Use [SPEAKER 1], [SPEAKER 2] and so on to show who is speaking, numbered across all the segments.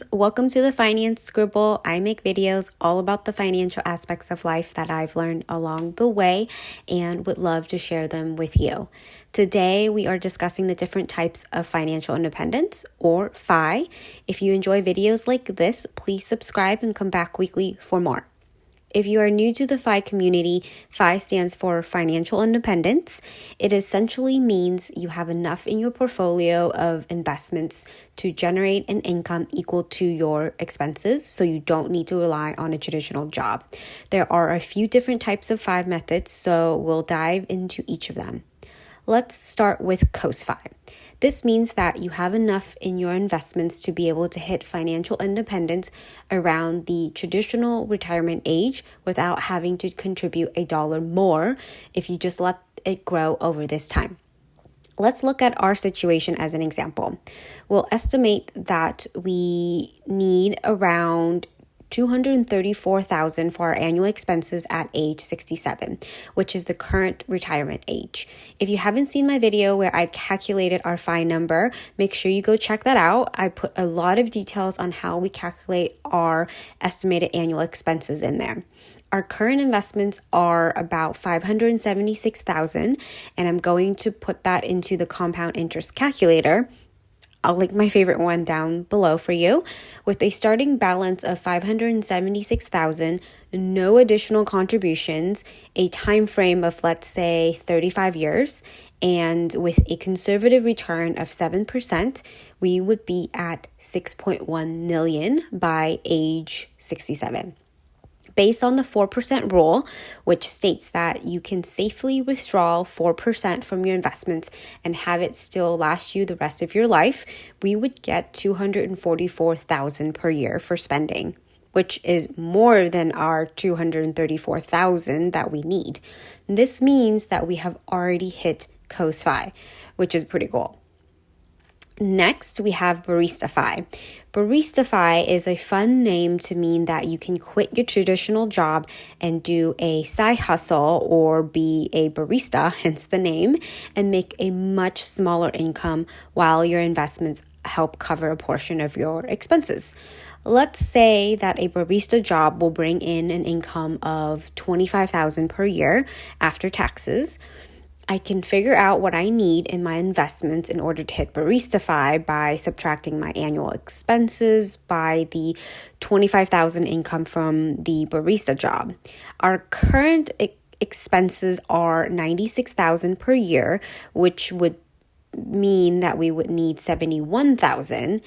[SPEAKER 1] friends, welcome to the Finance Scribble. I make videos all about the financial aspects of life that I've learned along the way and would love to share them with you. Today, we are discussing the different types of financial independence, or FI. If you enjoy videos like this, please subscribe and come back weekly for more. If you are new to the FI community, FI stands for financial independence. It essentially means you have enough in your portfolio of investments to generate an income equal to your expenses, so you don't need to rely on a traditional job. There are a few different types of FI methods, so we'll dive into each of them. Let's start with COS-FI. This means that you have enough in your investments to be able to hit financial independence around the traditional retirement age without having to contribute $1 more if you just let it grow over this time. Let's look at our situation as an example. We'll estimate that we need around $234,000 for our annual expenses at age 67, which is the current retirement age. If you haven't seen my video where I calculated our FI number, make sure you go check that out. I put a lot of details on how we calculate our estimated annual expenses in there. Our current investments are about $576,000, and I'm going to put that into the compound interest calculator. I'll link my favorite one down below for you. With a starting balance of $576,000, no additional contributions, a time frame of let's say 35 years, and with a conservative return of 7%, we would be at $6.1 million by age 67. Based on the 4% rule, which states that you can safely withdraw 4% from your investments and have it still last you the rest of your life, we would get $244,000 per year for spending, which is more than our $234,000 that we need. This means that we have already hit COS-FI, which is pretty cool. Next, we have Barista FI. Barista FI is a fun name to mean that you can quit your traditional job and do a side hustle or be a barista, hence the name, and make a much smaller income while your investments help cover a portion of your expenses. Let's say that a barista job will bring in an income of $25,000 per year after taxes. I can figure out what I need in my investments in order to hit Barista FI by subtracting my annual expenses by the $25,000 income from the barista job. Our current expenses are $96,000 per year, which would mean that we would need $71,000.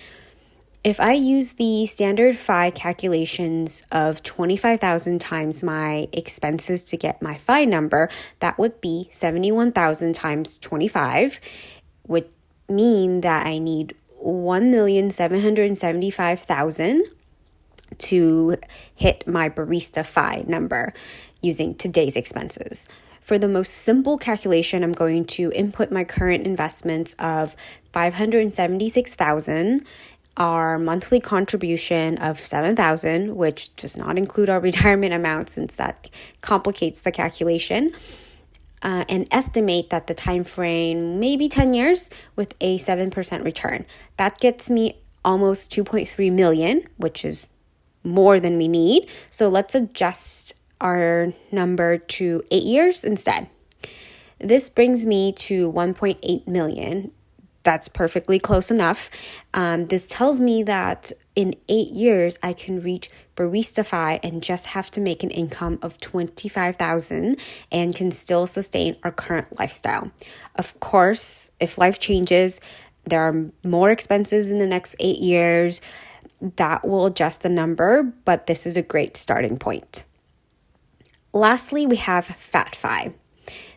[SPEAKER 1] If I use the standard FI calculations of $25,000 times my expenses to get my FI number, that would be $71,000 times 25, would mean that I need $1,775,000 to hit my Barista FI number using today's expenses. For the most simple calculation, I'm going to input my current investments of $576,000, our monthly contribution of $7,000, which does not include our retirement amount since that complicates the calculation, and estimate that the time frame may be 10 years with a 7% return. That gets me almost $2.3 million, which is more than we need. So let's adjust our number to 8 years instead. This brings me to $1.8 million. That's perfectly close enough. This tells me that in 8 years, I can reach Barista FI and just have to make an income of $25,000 and can still sustain our current lifestyle. Of course, if life changes, there are more expenses in the next 8 years, that will adjust the number, but this is a great starting point. Lastly, we have Fat FI.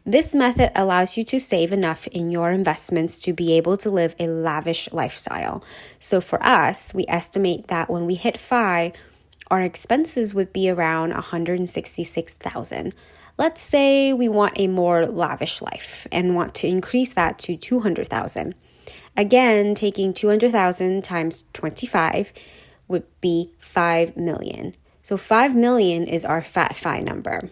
[SPEAKER 1] This method allows you to save enough in your investments to be able to live a lavish lifestyle. So for us, we estimate that when we hit FI, our expenses would be around $166,000. Let's say we want a more lavish life and want to increase that to $200,000. Again, taking $200,000 times 25 would be $5 million. So $5 million is our Fat FI number.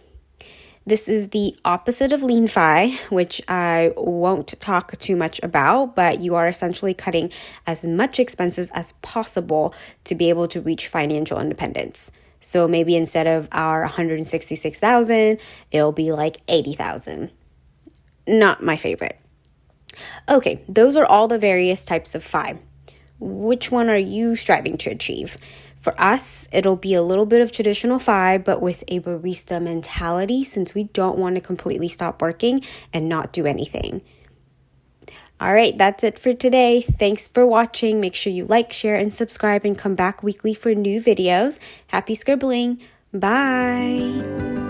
[SPEAKER 1] This is the opposite of lean FI, which I won't talk too much about, but you are essentially cutting as much expenses as possible to be able to reach financial independence. So maybe instead of our 166,000, it'll be like 80,000. Not my favorite. Okay, those are all the various types of FI. Which one are you striving to achieve? For us, it'll be a little bit of traditional FI, but with a barista mentality, since we don't want to completely stop working and not do anything. All right, that's it for today. Thanks for watching. Make sure you like, share, and subscribe, and come back weekly for new videos. Happy scribbling. Bye.